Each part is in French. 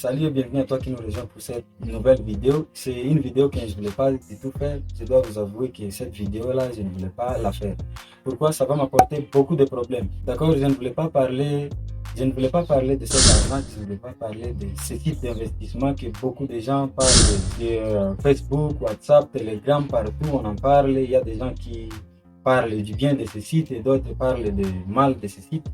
Salut et bienvenue à toi qui nous rejoins pour cette nouvelle vidéo. C'est une vidéo que je ne voulais pas du tout faire. Je dois vous avouer que cette vidéo-là, je ne voulais pas la faire. Pourquoi? Ça va m'apporter beaucoup de problèmes. D'accord? Je ne voulais pas parler de cet argent, je ne voulais pas parler de ce type d'investissement que beaucoup de gens parlent de Facebook, WhatsApp, Telegram, partout on en parle. Il y a des gens qui parlent du bien de ce site et d'autres parlent du mal de ce site.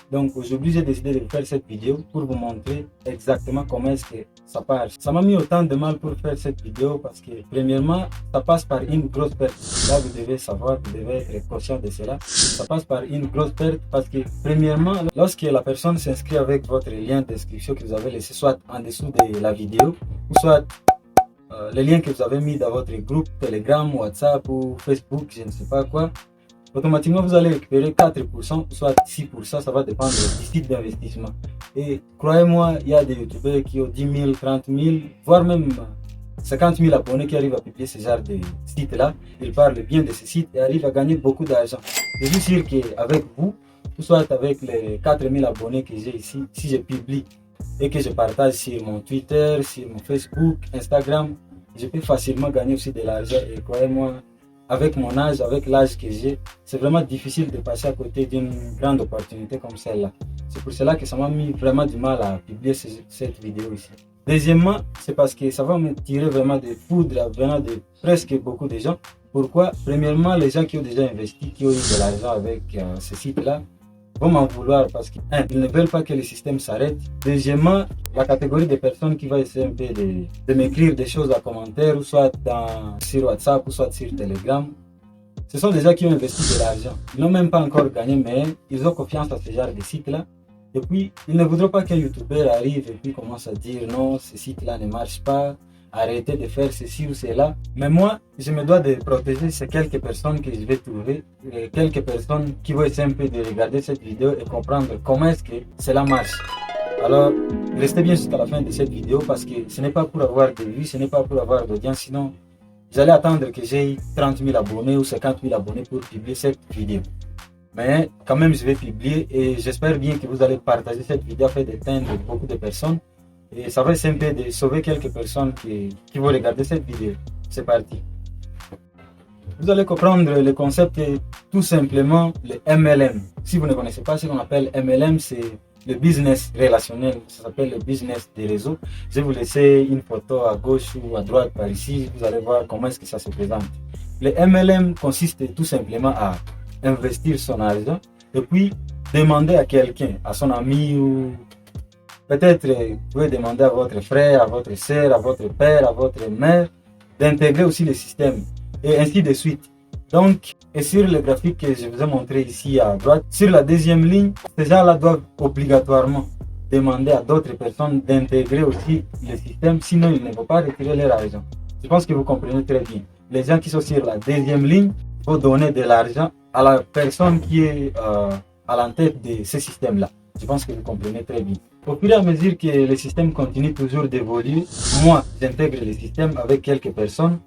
Donc aujourd'hui, j'ai décidé de faire cette vidéo pour vous montrer exactement comment est-ce que ça passe. Ça m'a mis autant de mal pour faire cette vidéo parce que premièrement, ça passe par une grosse perte. Là, vous devez savoir, vous devez être conscient de cela. Ça passe par une grosse perte parce que premièrement, lorsque la personne s'inscrit avec votre lien d'inscription que vous avez laissé soit en dessous de la vidéo ou soit les liens que vous avez mis dans votre groupe Telegram, WhatsApp ou Facebook, je ne sais pas quoi, automatiquement vous allez récupérer 4%, soit 6%, ça va dépendre du site d'investissement. Et croyez-moi, il y a des youtubeurs qui ont 10 000, 30 000, voire même 50 000 abonnés qui arrivent à publier ce genre de sites-là. Ils parlent bien de ces sites et arrivent à gagner beaucoup d'argent. Je suis sûr qu'avec vous, soit avec les 4 000 abonnés que j'ai ici, si je publie et que je partage sur mon Twitter, sur mon Facebook, Instagram, je peux facilement gagner aussi de l'argent. Et croyez-moi, avec mon âge, avec l'âge que j'ai, c'est vraiment difficile de passer à côté d'une grande opportunité comme celle-là. C'est pour cela que ça m'a mis vraiment du mal à publier cette vidéo ici. Deuxièmement, c'est parce que ça va me tirer vraiment de foudre venant de presque beaucoup de gens. Pourquoi? Premièrement, les gens qui ont déjà investi, qui ont eu de l'argent avec ce site-là, vont m'en vouloir parce qu'ils ne veulent pas que le système s'arrête. Deuxièmement, la catégorie de personnes qui va essayer un peu de m'écrire des choses en commentaire, ou soit sur WhatsApp, ou soit sur Telegram, ce sont des gens qui ont investi de l'argent. Ils n'ont même pas encore gagné, mais ils ont confiance à ce genre de site-là. Et puis, ils ne voudront pas qu'un YouTuber arrive et puis commence à dire non, ce site-là ne marche pas, arrêtez de faire ceci ou cela. Mais moi, je me dois de protéger ces quelques personnes que je vais trouver, quelques personnes qui vont essayer un peu de regarder cette vidéo et comprendre comment est-ce que cela marche. Alors, restez bien jusqu'à la fin de cette vidéo parce que ce n'est pas pour avoir de vues, ce n'est pas pour avoir d'audience, sinon j'allais attendre que j'ai 30 000 abonnés ou 50 000 abonnés pour publier cette vidéo. Mais quand même, je vais publier et j'espère bien que vous allez partager cette vidéo afin d'atteindre beaucoup de personnes. Et ça va essayer un peu de sauver quelques personnes qui vont regarder cette vidéo. C'est parti. Vous allez comprendre le concept est tout simplement le MLM. Si vous ne connaissez pas ce qu'on appelle MLM, c'est le business relationnel. Ça s'appelle le business des réseaux. Je vais vous laisser une photo à gauche ou à droite par ici. Vous allez voir comment est-ce que ça se présente. Le MLM consiste tout simplement à investir son argent et puis demander à quelqu'un, à son ami ou peut-être vous pouvez demander à votre frère, à votre soeur, à votre père, à votre mère d'intégrer aussi le système et ainsi de suite. Donc, et sur le graphique que je vous ai montré ici à droite, sur la deuxième ligne, ces gens-là doivent obligatoirement demander à d'autres personnes d'intégrer aussi le système, sinon ils ne vont pas retirer leur argent. Je pense que vous comprenez très bien. Les gens qui sont sur la deuxième ligne vont donner de l'argent à la personne qui est à la tête de ce système-là. Je pense que vous comprenez très bien. Au fur et à mesure que le système continue toujours d'évoluer, moi j'intègre le système avec quelques personnes.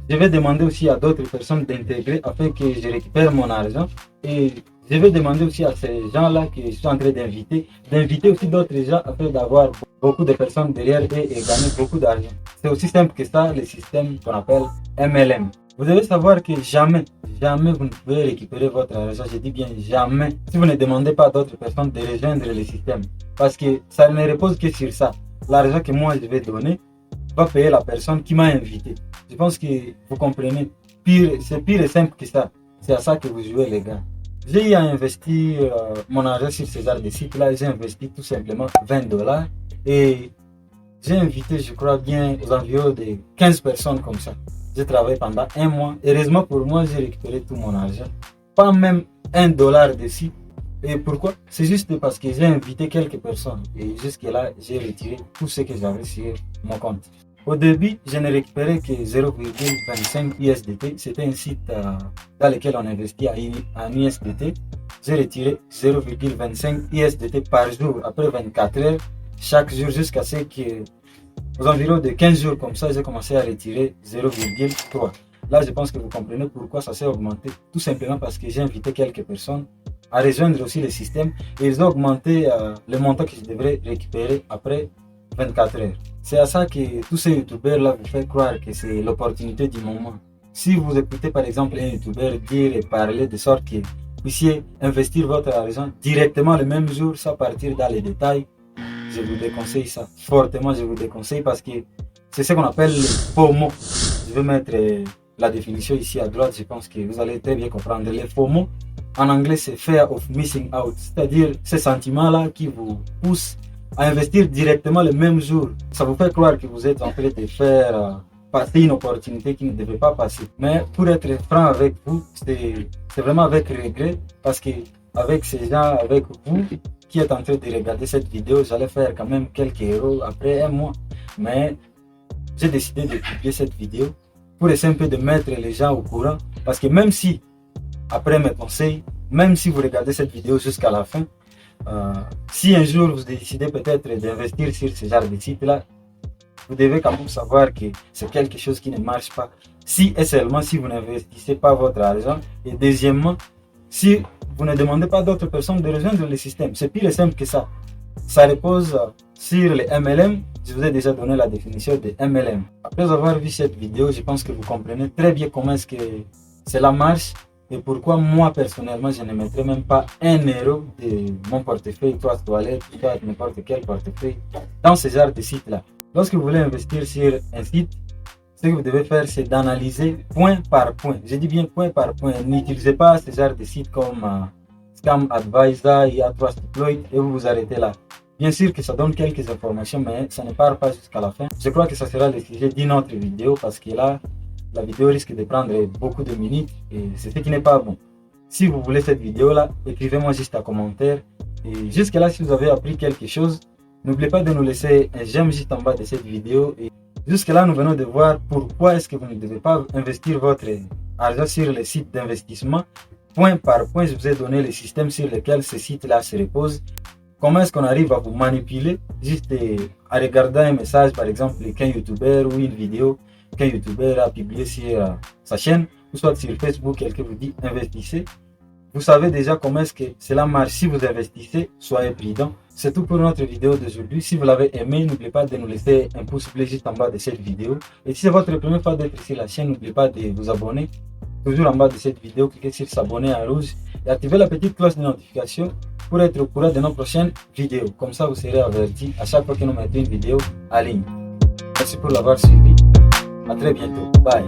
Je vais demander aussi à d'autres personnes d'intégrer afin que je récupère mon argent. Et je vais demander aussi à ces gens-là que je suis en train d'inviter aussi d'autres gens afin d'avoir beaucoup de personnes derrière eux et gagner beaucoup d'argent. C'est aussi simple que ça, le système qu'on appelle MLM. Vous devez savoir que jamais vous ne pouvez récupérer votre argent. Je dis bien jamais si vous ne demandez pas à d'autres personnes de rejoindre le système. Parce que ça ne repose que sur ça. L'argent que moi je vais donner va payer la personne qui m'a invité. Je pense que vous comprenez. C'est pire et simple que ça. C'est à ça que vous jouez les gars. J'ai investi mon argent sur ce genre de site-là. J'ai investi tout simplement 20 $. Et j'ai invité, je crois bien, aux environs de 15 personnes comme ça. J'ai travaillé pendant un mois. Heureusement pour moi, j'ai récupéré tout mon argent. Pas même $1 dessus. Et pourquoi? C'est juste parce que j'ai invité quelques personnes. Et jusque-là, j'ai retiré tout ce que j'avais sur mon compte. Au début, je ne récupérais que 0,25 USDT. C'était un site dans lequel on investit en USDT. J'ai retiré 0,25 USDT par jour après 24 heures. Chaque jour jusqu'à ce que, aux environs de 15 jours comme ça, j'ai commencé à retirer 0,3. Là, je pense que vous comprenez pourquoi ça s'est augmenté. Tout simplement parce que j'ai invité quelques personnes à rejoindre aussi le système et ils ont augmenté le montant que je devrais récupérer après 24 heures. C'est à ça que tous ces youtubeurs-là vous font croire que c'est l'opportunité du moment. Si vous écoutez par exemple un youtubeur dire et parler de sorte que vous puissiez investir votre argent directement le même jour sans partir dans les détails, je vous déconseille ça. Fortement, je vous déconseille parce que c'est ce qu'on appelle le FOMO. Je vais mettre la définition ici à droite, je pense que vous allez très bien comprendre. Le FOMO, en anglais, c'est Fear of Missing Out, c'est-à-dire ce sentiment-là qui vous pousse à investir directement le même jour. Ça vous fait croire que vous êtes en train de faire passer une opportunité qui ne devait pas passer. Mais pour être franc avec vous, c'est vraiment avec regret parce que avec ces gens, avec vous qui êtes en train de regarder cette vidéo, j'allais faire quand même quelques euros après un mois. Mais j'ai décidé de publier cette vidéo pour essayer un peu de mettre les gens au courant. Parce que même si, après mes conseils, même si vous regardez cette vidéo jusqu'à la fin, si un jour vous décidez peut-être d'investir sur ce genre de site-là, vous devez quand même savoir que c'est quelque chose qui ne marche pas. Si et seulement si vous n'investissez pas votre argent. Et deuxièmement, si vous ne demandez pas d'autres personnes de rejoindre le système. C'est pire et simple que ça. Ça repose sur les MLM. Je vous ai déjà donné la définition de MLM. Après avoir vu cette vidéo, je pense que vous comprenez très bien comment est-ce que cela marche et pourquoi moi personnellement je ne mettrai même pas 1 euro de mon portefeuille, soit toilette, soit n'importe quel portefeuille, dans ce genre de site-là. Lorsque vous voulez investir sur un site, ce que vous devez faire, c'est d'analyser point par point. Je dis bien point par point. N'utilisez pas ce genre de sites comme Scam Advisor, IA3Deploy et vous vous arrêtez là. Bien sûr que ça donne quelques informations, mais ça ne part pas jusqu'à la fin. Je crois que ça sera le sujet d'une autre vidéo parce que là, la vidéo risque de prendre beaucoup de minutes et c'est ce qui n'est pas bon. Si vous voulez cette vidéo-là, écrivez-moi juste un commentaire. Et jusque-là, si vous avez appris quelque chose, n'oubliez pas de nous laisser un j'aime juste en bas de cette vidéo. Et jusque-là, nous venons de voir pourquoi est-ce que vous ne devez pas investir votre argent sur les sites d'investissement. Point par point, je vous ai donné le système sur lequel ces sites-là se reposent. Comment est-ce qu'on arrive à vous manipuler juste en regardant un message, par exemple, qu'un youtubeur ou une vidéo qu'un youtubeur a publié sur sa chaîne, ou soit sur Facebook, quelqu'un vous dit investissez. Vous savez déjà comment est-ce que cela marche. Si vous investissez, soyez prudent. C'est tout pour notre vidéo d'aujourd'hui. Si vous l'avez aimé, n'oubliez pas de nous laisser un pouce bleu juste en bas de cette vidéo. Et si c'est votre première fois d'être sur la chaîne, n'oubliez pas de vous abonner. Toujours en bas de cette vidéo, cliquez sur s'abonner en rouge et activez la petite cloche de notification pour être au courant de nos prochaines vidéos. Comme ça, vous serez averti à chaque fois que nous mettons une vidéo en ligne. Merci pour l'avoir suivi. À très bientôt. Bye.